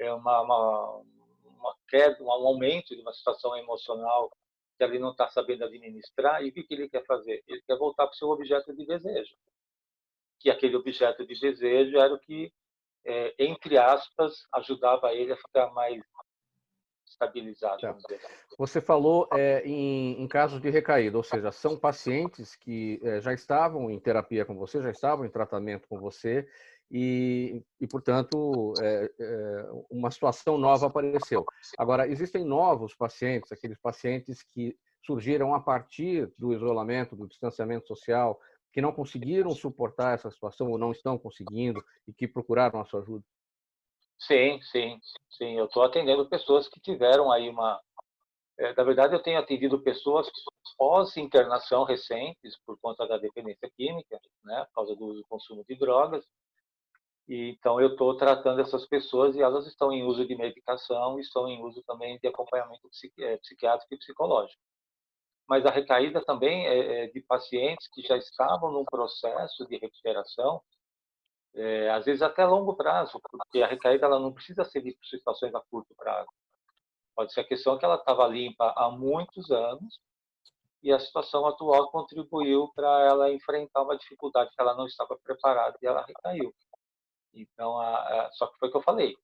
uma queda, um aumento de uma situação emocional que ele não está sabendo administrar. E o que ele quer fazer? Ele quer voltar para o seu objeto de desejo. Que aquele objeto de desejo era o que, entre aspas, ajudava ele a ficar mais estabilizado. Tá. Você falou em casos de recaída, ou seja, são pacientes que já estavam em terapia com você, já estavam em tratamento com você e portanto, uma situação nova apareceu. Agora, existem novos pacientes, aqueles pacientes que surgiram a partir do isolamento, do distanciamento social, que não conseguiram suportar essa situação ou não estão conseguindo e que procuraram a sua ajuda? Sim, sim, sim. Eu estou atendendo pessoas que tiveram aí uma... na verdade, eu tenho atendido pessoas pós-internação recentes por conta da dependência química, né, por causa do consumo de drogas. E, então, eu estou tratando essas pessoas e elas estão em uso de medicação e estão em uso também de acompanhamento psiquiátrico e psicológico. Mas a recaída também é de pacientes que já estavam num processo de recuperação, às vezes até a longo prazo, porque a recaída ela não precisa ser de situações a curto prazo. Pode ser a questão que ela estava limpa há muitos anos e a situação atual contribuiu para ela enfrentar uma dificuldade que ela não estava preparada e ela recaiu. Então, só que foi o que eu falei.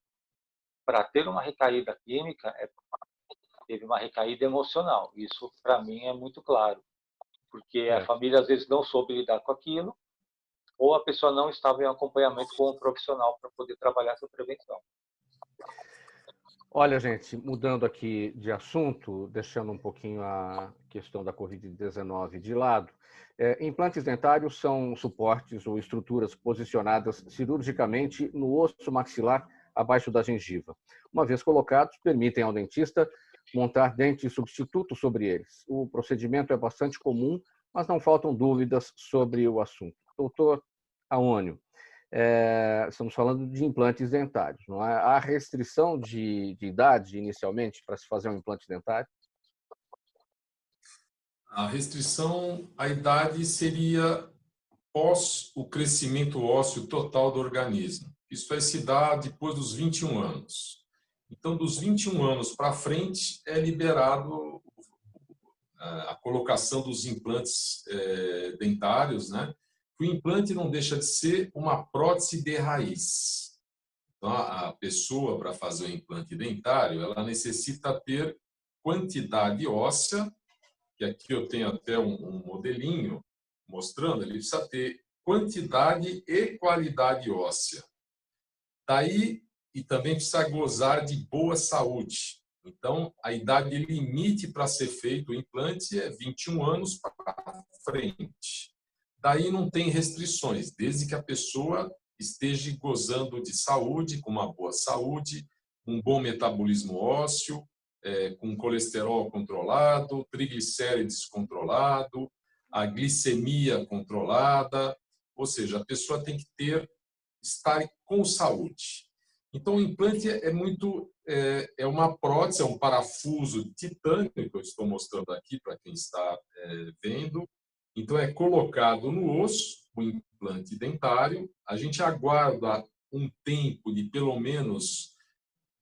Para ter uma recaída química, teve uma recaída emocional. Isso, para mim, é muito claro. Porque a família, às vezes, não soube lidar com aquilo, ou a pessoa não estava em acompanhamento com um profissional para poder trabalhar essa prevenção. Olha, gente, mudando aqui de assunto, deixando um pouquinho a questão da Covid-19 de lado, Implantes dentários são suportes ou estruturas posicionadas cirurgicamente no osso maxilar abaixo da gengiva. Uma vez colocados, permitem ao dentista montar dentes substitutos sobre eles. O procedimento é bastante comum, mas não faltam dúvidas sobre o assunto. Doutor Aônio, estamos falando de implantes dentários, não é? Há restrição de idade inicialmente para se fazer um implante dentário? A restrição à idade seria pós o crescimento ósseo total do organismo. Isso vai se dar depois dos 21 anos. Então, dos 21 anos para frente, é liberado a colocação dos implantes dentários, né? O implante não deixa de ser uma prótese de raiz. Então, a pessoa, para fazer o implante dentário, ela necessita ter quantidade óssea, que aqui eu tenho até um modelinho mostrando, ele precisa ter quantidade e qualidade óssea. Daí, e também precisa gozar de boa saúde. Então, a idade limite para ser feito o implante é 21 anos para frente. Daí não tem restrições, desde que a pessoa esteja gozando de saúde, com uma boa saúde, um bom metabolismo ósseo, com colesterol controlado, triglicérides controlado, a glicemia controlada, ou seja, a pessoa tem que estar com saúde. Então, o implante é uma prótese, é um parafuso de titânio, que eu estou mostrando aqui para quem está vendo. Então, é colocado no osso, o implante dentário. A gente aguarda um tempo de pelo menos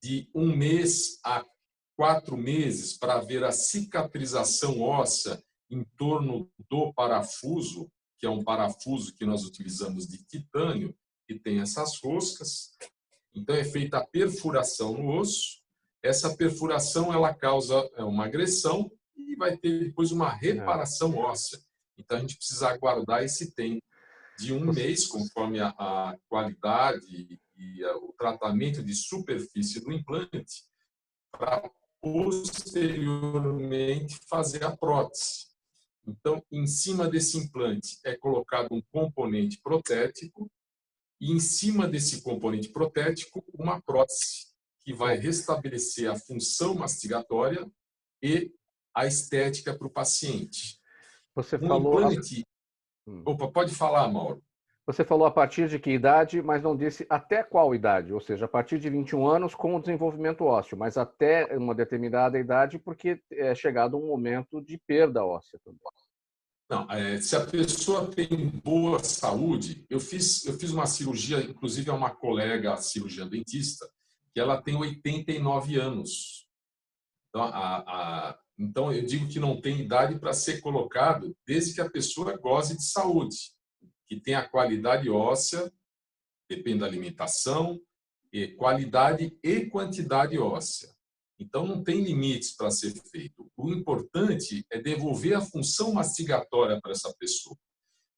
de 1 mês a 4 meses para ver a cicatrização óssea em torno do parafuso, que é um parafuso que nós utilizamos de titânio, que tem essas roscas. Então, é feita a perfuração no osso. Essa perfuração ela causa uma agressão e vai ter depois uma reparação óssea. Então, a gente precisa aguardar esse tempo de 1 mês, conforme a qualidade e o tratamento de superfície do implante, para posteriormente fazer a prótese. Então, em cima desse implante é colocado um componente protético e em cima desse componente protético uma prótese que vai restabelecer a função mastigatória e a estética para o paciente. Você falou... implante... Opa, pode falar, Mauro. Você falou a partir de que idade, mas não disse até qual idade, ou seja, a partir de 21 anos com o desenvolvimento ósseo, mas até uma determinada idade porque é chegado um momento de perda óssea também. Não, se a pessoa tem boa saúde, eu fiz uma cirurgia, inclusive a uma colega cirurgiã dentista, que ela tem 89 anos. Então, eu digo que não tem idade para ser colocado desde que a pessoa goze de saúde, que tenha qualidade óssea, depende da alimentação, qualidade e quantidade óssea. Então, não tem limites para ser feito. O importante é devolver a função mastigatória para essa pessoa.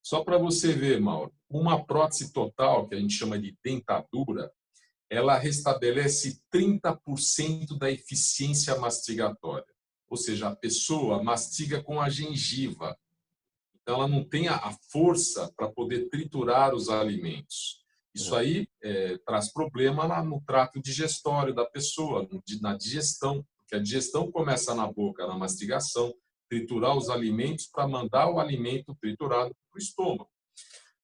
Só para você ver, Mauro, uma prótese total, que a gente chama de dentadura, ela restabelece 30% da eficiência mastigatória. Ou seja, a pessoa mastiga com a gengiva. Então, ela não tem a força para poder triturar os alimentos. Isso aí traz problema no trato digestório da pessoa, na digestão, porque a digestão começa na boca, na mastigação, triturar os alimentos para mandar o alimento triturado para o estômago.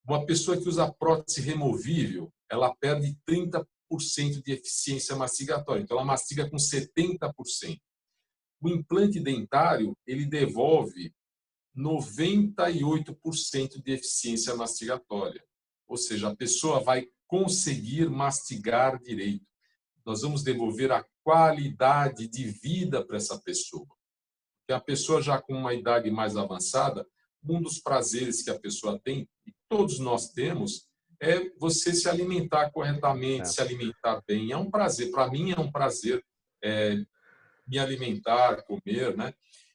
Uma pessoa que usa prótese removível, ela perde 30% de eficiência mastigatória, então ela mastiga com 70%. O implante dentário, ele devolve 98% de eficiência mastigatória. Ou seja, a pessoa vai conseguir mastigar direito. Nós vamos devolver a qualidade de vida para essa pessoa. Porque a pessoa já com uma idade mais avançada, um dos prazeres que a pessoa tem, e todos nós temos, é você se alimentar corretamente, se alimentar bem. É um prazer. Para mim é um prazer me alimentar, comer, né?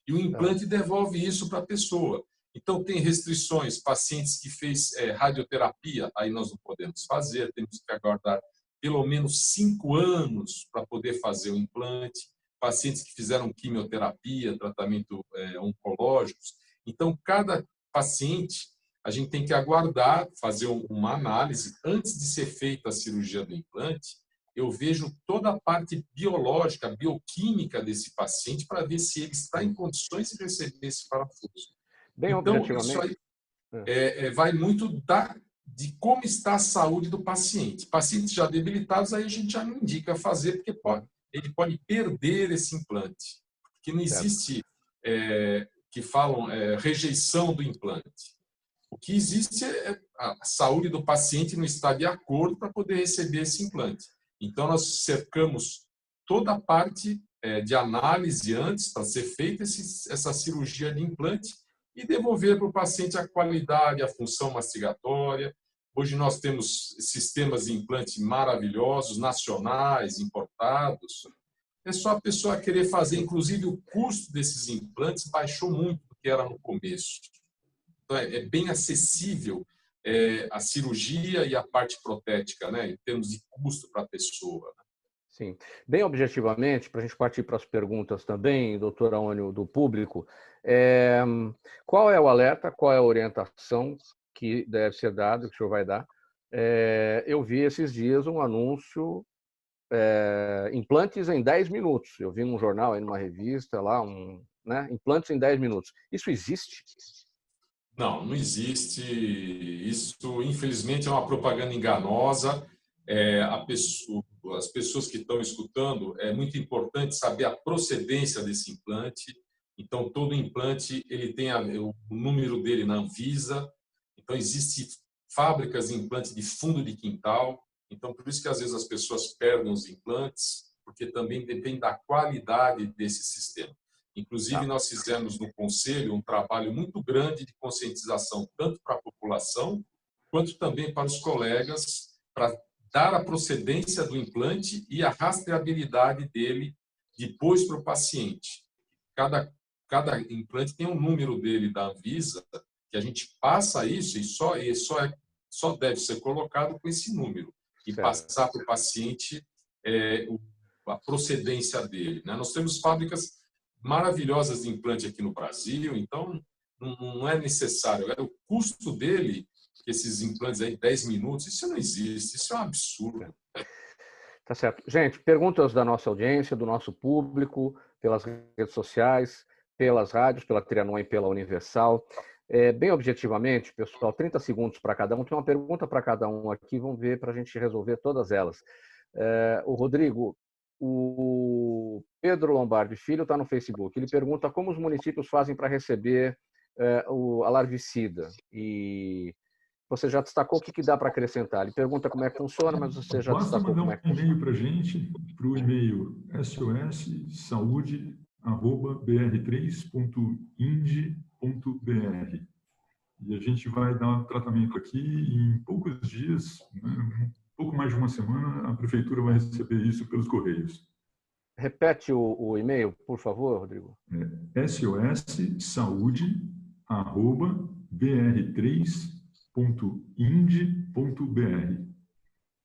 E o implante devolve isso para a pessoa. Então, tem restrições. Pacientes que fez radioterapia, aí nós não podemos fazer, temos que aguardar pelo menos 5 anos para poder fazer o implante. Pacientes que fizeram quimioterapia, tratamento oncológicos. Então, cada paciente, a gente tem que aguardar, fazer uma análise. Antes de ser feita a cirurgia do implante, eu vejo toda a parte biológica, bioquímica desse paciente para ver se ele está em condições de receber esse parafuso. Bem Então, objetivamente. isso aí vai muito de como está a saúde do paciente. Pacientes já debilitados, aí a gente já não indica fazer, porque ele pode perder esse implante. Porque não existe, que falam, rejeição do implante. O que existe é a saúde do paciente não estar de acordo para poder receber esse implante. Então, nós cercamos toda a parte de análise antes para ser feita essa cirurgia de implante e devolver para o paciente a qualidade, a função mastigatória. Hoje nós temos sistemas de implante maravilhosos, nacionais, importados. É só a pessoa querer fazer. Inclusive, o custo desses implantes baixou muito do que era no começo. Então, é bem acessível a cirurgia e a parte protética, né, em termos de custo para a pessoa. Sim. Bem objetivamente, para a gente partir para as perguntas também, doutor Aônio, do público, qual é o alerta, qual é a orientação que deve ser dado, que o senhor vai dar? Eu vi esses dias um anúncio, implantes em 10 minutos. Eu vi num jornal, numa revista, lá, né, implantes em 10 minutos. Isso existe? Não, não existe. Isso, infelizmente, é uma propaganda enganosa. As pessoas que estão escutando, é muito importante saber a procedência desse implante. Então, todo implante ele tem o número dele na Anvisa. Então, existem fábricas de implante de fundo de quintal. Então, por isso que às vezes as pessoas perdem os implantes, porque também depende da qualidade desse sistema. Inclusive, nós fizemos no Conselho um trabalho muito grande de conscientização, tanto para a população, quanto também para os colegas, para dar a procedência do implante e a rastreabilidade dele depois para o paciente. Cada implante tem um número dele da Anvisa, que a gente passa isso e só deve ser colocado com esse número e passar para o paciente a procedência dele. Né? Nós temos fábricas maravilhosas de implante aqui no Brasil, então não é necessário. O custo dele, esses implantes aí, 10 minutos, isso não existe, isso é um absurdo. Tá certo. Gente, perguntas da nossa audiência, do nosso público, pelas redes sociais, pelas rádios, pela Trianon e pela Universal. Bem objetivamente, pessoal, 30 segundos para cada um. Tem uma pergunta para cada um aqui, vamos ver para a gente resolver todas elas. O Rodrigo, o Pedro Lombardi Filho está no Facebook. Ele pergunta como os municípios fazem para receber a larvicida. E você já destacou o que dá para acrescentar. Ele pergunta como é que funciona, mas você já destacou como é que funciona. Basta mandar um e-mail para a gente, para o e-mail sossaude@br3.ind.br. E a gente vai dar um tratamento aqui em poucos dias, né? Pouco mais de uma semana, a prefeitura vai receber isso pelos correios. Repete o e-mail, por favor, Rodrigo. sossaude@br3.ind.br.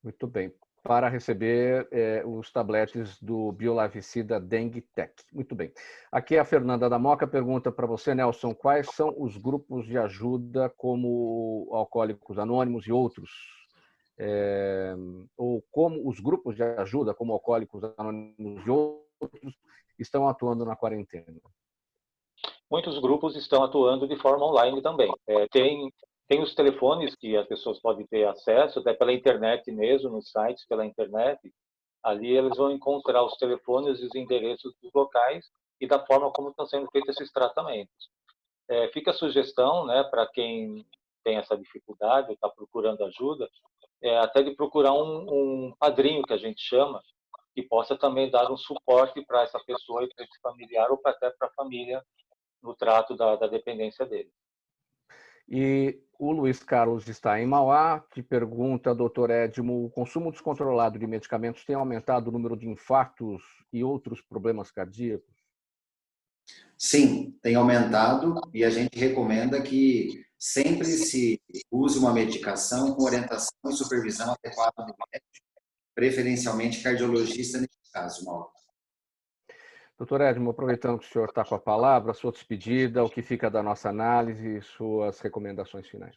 Muito bem. Para receber os tabletes do Biolarvicida Dengue Tech. Muito bem. Aqui a Fernanda da Moca pergunta para você, Nelson, quais são os grupos de ajuda como Alcoólicos Anônimos e outros? Ou como os grupos de ajuda, como Alcoólicos Anônimos e outros, estão atuando na quarentena? Muitos grupos estão atuando de forma online também. Tem os telefones que as pessoas podem ter acesso, até pela internet mesmo, nos sites pela internet. Ali eles vão encontrar os telefones e os endereços dos locais e da forma como estão sendo feitos esses tratamentos. Fica a sugestão, né, para quem tem essa dificuldade ou está procurando ajuda, até de procurar um padrinho, que a gente chama, que possa também dar um suporte para essa pessoa e para esse familiar, ou até para a família, no trato da dependência dele. E o Luiz Carlos está em Mauá, que pergunta, doutor Edmo, o consumo descontrolado de medicamentos tem aumentado o número de infartos e outros problemas cardíacos? Sim, tem aumentado e a gente recomenda que sempre se use uma medicação com orientação e supervisão adequada do médico, preferencialmente cardiologista nesse caso, Mauro. Doutor Edmo, aproveitando que o senhor está com a palavra, sua despedida, o que fica da nossa análise e suas recomendações finais.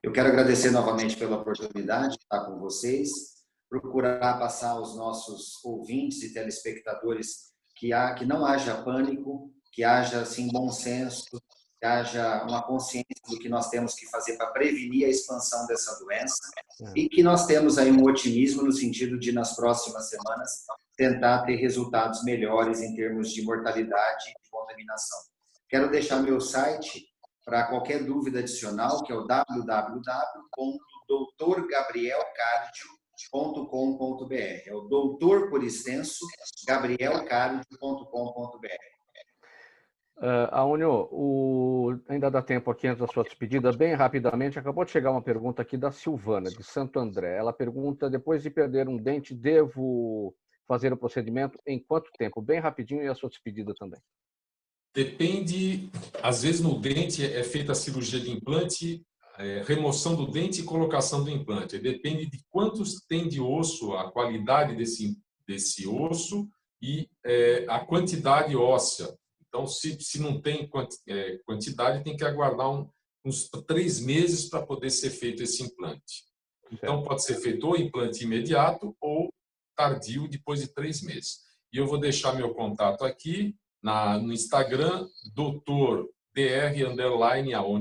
Eu quero agradecer novamente pela oportunidade de estar com vocês, procurar passar aos nossos ouvintes e telespectadores que não haja pânico, que haja assim, bom senso, que haja uma consciência do que nós temos que fazer para prevenir a expansão dessa doença e que nós temos aí um otimismo no sentido de, nas próximas semanas, tentar ter resultados melhores em termos de mortalidade e de contaminação. Quero deixar meu site para qualquer dúvida adicional, que é o www.doutorgabrielcardio.com.br. É o doutor, por extenso, gabrielcardio.com.br. Aônio, ainda dá tempo aqui antes da sua despedida, bem rapidamente, acabou de chegar uma pergunta aqui da Silvana, de Santo André. Ela pergunta, depois de perder um dente, devo fazer o procedimento em quanto tempo? Bem rapidinho, e a sua despedida também. Depende, às vezes no dente é feita a cirurgia de implante, remoção do dente e colocação do implante. Depende de quantos tem de osso, a qualidade desse osso e a quantidade óssea. Então, se não tem quantidade, tem que aguardar uns 3 meses para poder ser feito esse implante. Então, pode ser feito ou implante imediato ou tardio, depois de 3 meses. E eu vou deixar meu contato aqui no Instagram, Dr.Aônio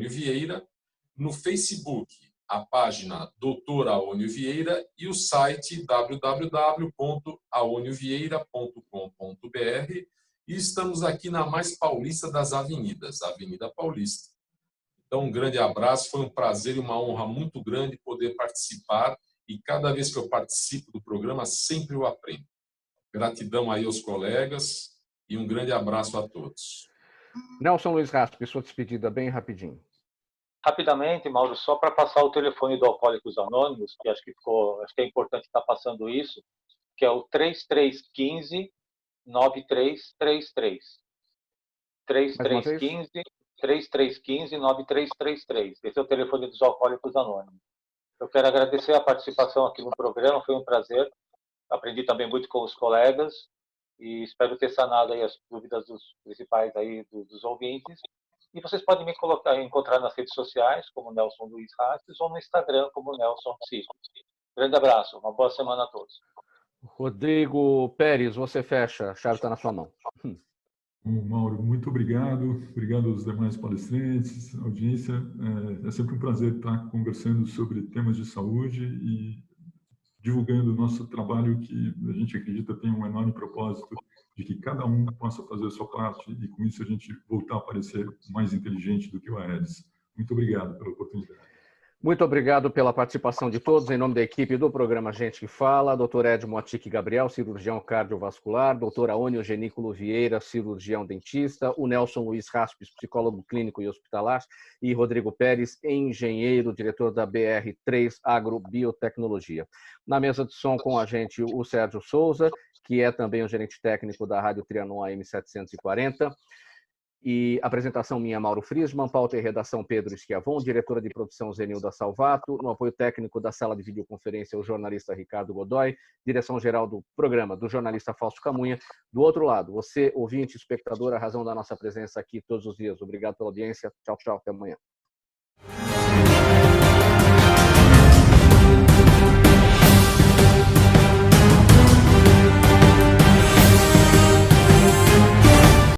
Vieira, no Facebook, a página Dr. Aônio Vieira e o site www.aoniovieira.com.br. E estamos aqui na mais paulista das avenidas, Avenida Paulista. Então, um grande abraço, foi um prazer e uma honra muito grande poder participar e cada vez que eu participo do programa, sempre eu aprendo. Gratidão aí aos colegas e um grande abraço a todos. Nelson Luiz Raspe, sua despedida bem rapidinho. Rapidamente, Mauro, só para passar o telefone do Alcoólicos Anônimos, que acho que é importante estar passando isso, que é o 3315-9333. 3315-9333. Esse é o telefone dos Alcoólicos Anônimos. Eu quero agradecer a participação aqui no programa, foi um prazer. Aprendi também muito com os colegas e espero ter sanado aí as dúvidas dos principais aí dos ouvintes. E vocês podem me encontrar nas redes sociais, como Nelson Luiz Rastes, ou no Instagram, como Nelson Psico. Grande abraço, uma boa semana a todos. Rodrigo Pérez, você fecha, a chave está na sua mão. Bom, Mauro, muito obrigado. Obrigado aos demais palestrantes, audiência. É sempre um prazer estar conversando sobre temas de saúde e divulgando o nosso trabalho, que a gente acredita tem um enorme propósito de que cada um possa fazer a sua parte e, com isso, a gente voltar a parecer mais inteligente do que o Aedes. Muito obrigado pela oportunidade. Muito obrigado pela participação de todos. Em nome da equipe do programa Gente que Fala, Dr. Edmo Atique Gabriel, cirurgião cardiovascular, Dr. Aônio Genículo Vieira, cirurgião dentista, o Nelson Luiz Raspes, psicólogo clínico e hospitalar, e Rodrigo Pérez, engenheiro, diretor da BR3 Agrobiotecnologia. Na mesa de som com a gente, o Sérgio Souza, que é também o gerente técnico da Rádio Trianon AM 740. E apresentação minha, Mauro Friesman, pauta e redação Pedro Schiavon, diretora de produção Zenilda Salvato, no apoio técnico da sala de videoconferência o jornalista Ricardo Godoy, direção-geral do programa do jornalista Fausto Camunha. Do outro lado, você, ouvinte, espectador, a razão da nossa presença aqui todos os dias. Obrigado pela audiência. Tchau, tchau, até amanhã.